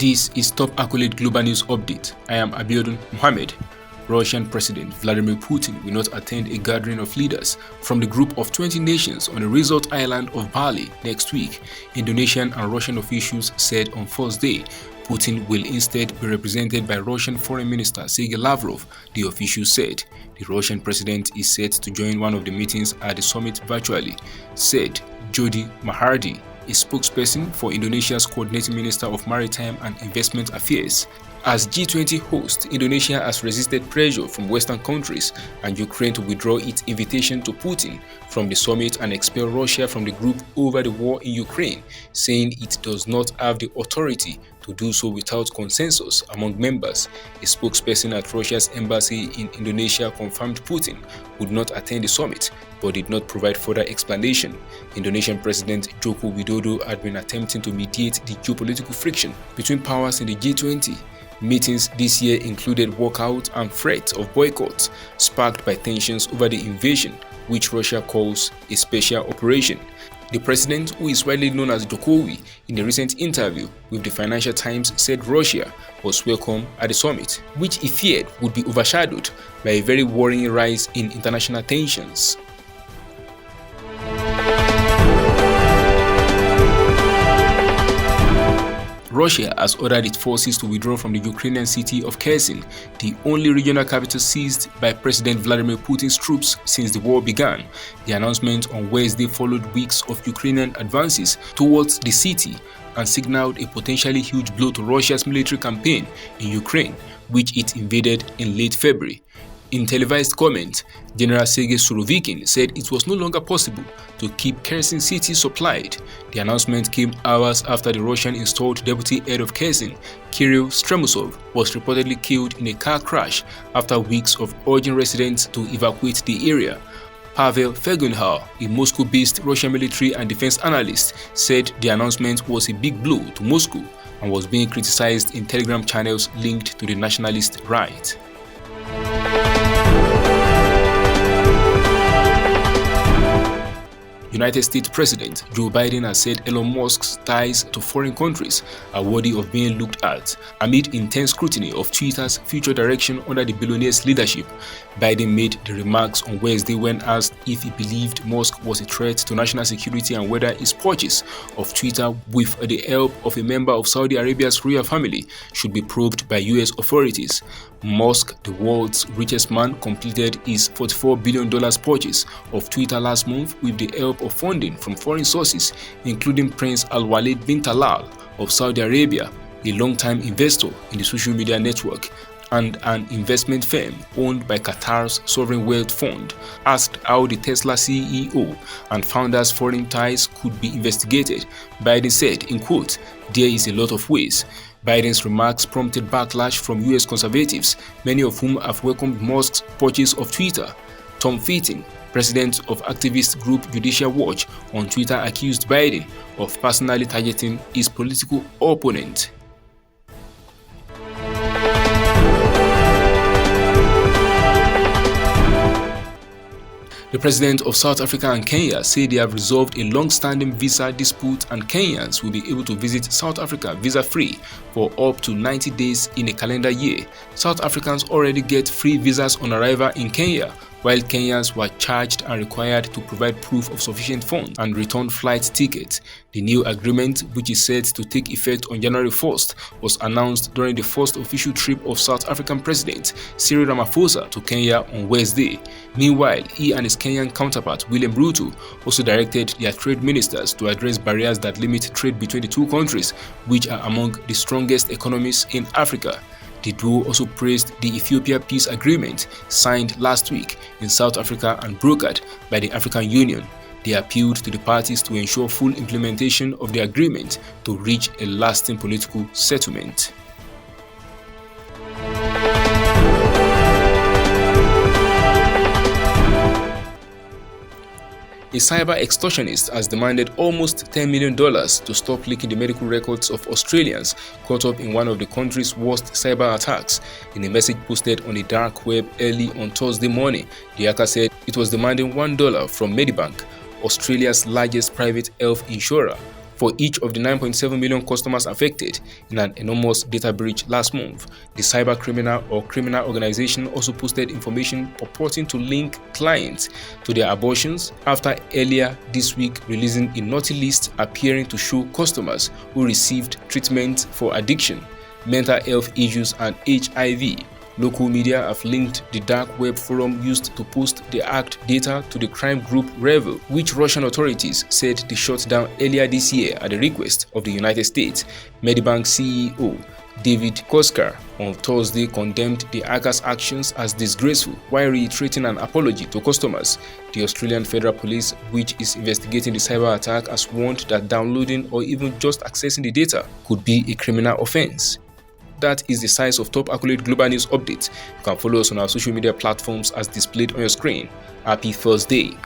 This is Top Accolade Global News Update. I am Abiodun Mohammed. Russian President Vladimir Putin will not attend a gathering of leaders from the group of 20 nations on the resort island of Bali next week, Indonesian and Russian officials said on Thursday. Putin will instead be represented by Russian Foreign Minister Sergei Lavrov, the officials said. The Russian president is set to join one of the meetings at the summit virtually, said Jody Mahardi, a spokesperson for Indonesia's Coordinating Minister of Maritime and Investment Affairs. As G20 host, Indonesia has resisted pressure from Western countries and Ukraine to withdraw its invitation to Putin from the summit and expel Russia from the group over the war in Ukraine, saying it does not have the authority to do so without consensus among members. A spokesperson at Russia's embassy in Indonesia confirmed Putin would not attend the summit, but did not provide further explanation. Indonesian President Joko Widodo had been attempting to mediate the geopolitical friction between powers in the G20. Meetings this year included walkout and threats of boycotts, sparked by tensions over the invasion, which Russia calls a special operation. The president, who is widely known as Jokowi, in a recent interview with the Financial Times said Russia was welcome at the summit, which he feared would be overshadowed by a very worrying rise in international tensions. Russia has ordered its forces to withdraw from the Ukrainian city of Kherson, the only regional capital seized by President Vladimir Putin's troops since the war began. The announcement on Wednesday followed weeks of Ukrainian advances towards the city and signaled a potentially huge blow to Russia's military campaign in Ukraine, which it invaded in late February. In televised comment, General Sergei Surovikin said it was no longer possible to keep Kherson city supplied. The announcement came hours after the Russian-installed deputy head of Kherson, Kirill Stremusov, was reportedly killed in a car crash after weeks of urging residents to evacuate the area. Pavel Fegunhar, a Moscow-based Russian military and defense analyst, said the announcement was a big blow to Moscow and was being criticized in Telegram channels linked to the nationalist right. United States President Joe Biden has said Elon Musk's ties to foreign countries are worthy of being looked at amid intense scrutiny of Twitter's future direction under the billionaire's leadership. Biden made the remarks on Wednesday when asked if he believed Musk was a threat to national security and whether his purchase of Twitter with the help of a member of Saudi Arabia's royal family should be probed by US authorities. Musk, the world's richest man, completed his $44 billion purchase of Twitter last month with the help of funding from foreign sources, including Prince Al-Walid bin Talal of Saudi Arabia, a long-time investor in the social media network, and an investment firm owned by Qatar's sovereign wealth fund. Asked how the Tesla CEO and founder's foreign ties could be investigated, Biden said, in quote, "There is a lot of ways." Biden's remarks prompted backlash from US conservatives, many of whom have welcomed Musk's purchase of Twitter. Tom Fitton, president of activist group Judicial Watch, on Twitter accused Biden of personally targeting his political opponent. The president of South Africa and Kenya said they have resolved a long-standing visa dispute and Kenyans will be able to visit South Africa visa-free for up to 90 days in a calendar year. South Africans already get free visas on arrival in Kenya, while Kenyans were charged and required to provide proof of sufficient funds and return flight tickets. The new agreement, which is set to take effect on January 1st, was announced during the first official trip of South African President Cyril Ramaphosa to Kenya on Wednesday. Meanwhile, he and his Kenyan counterpart William Ruto also directed their trade ministers to address barriers that limit trade between the two countries, which are among the strongest economies in Africa. The duo also praised the Ethiopia peace agreement signed last week in South Africa and brokered by the African Union. They appealed to the parties to ensure full implementation of the agreement to reach a lasting political settlement. A cyber-extortionist has demanded almost $10 million to stop leaking the medical records of Australians caught up in one of the country's worst cyber attacks. In a message posted on the dark web early on Thursday morning, the hacker said it was demanding $1 from Medibank, Australia's largest private health insurer, for each of the 9.7 million customers affected in an enormous data breach last month. The cyber criminal or criminal organization also posted information purporting to link clients to their abortions after earlier this week releasing a naughty list appearing to show customers who received treatment for addiction, mental health issues, and HIV. Local media have linked the dark web forum used to post the hacked data to the crime group Revel, which Russian authorities said they shut down earlier this year at the request of the United States. Medibank CEO David Koskar on Thursday condemned the hackers' actions as disgraceful while reiterating an apology to customers. The Australian Federal Police, which is investigating the cyber attack, has warned that downloading or even just accessing the data could be a criminal offense. That is the size of top accurate global news updates. You can follow us on our social media platforms as displayed on your screen. Happy Thursday.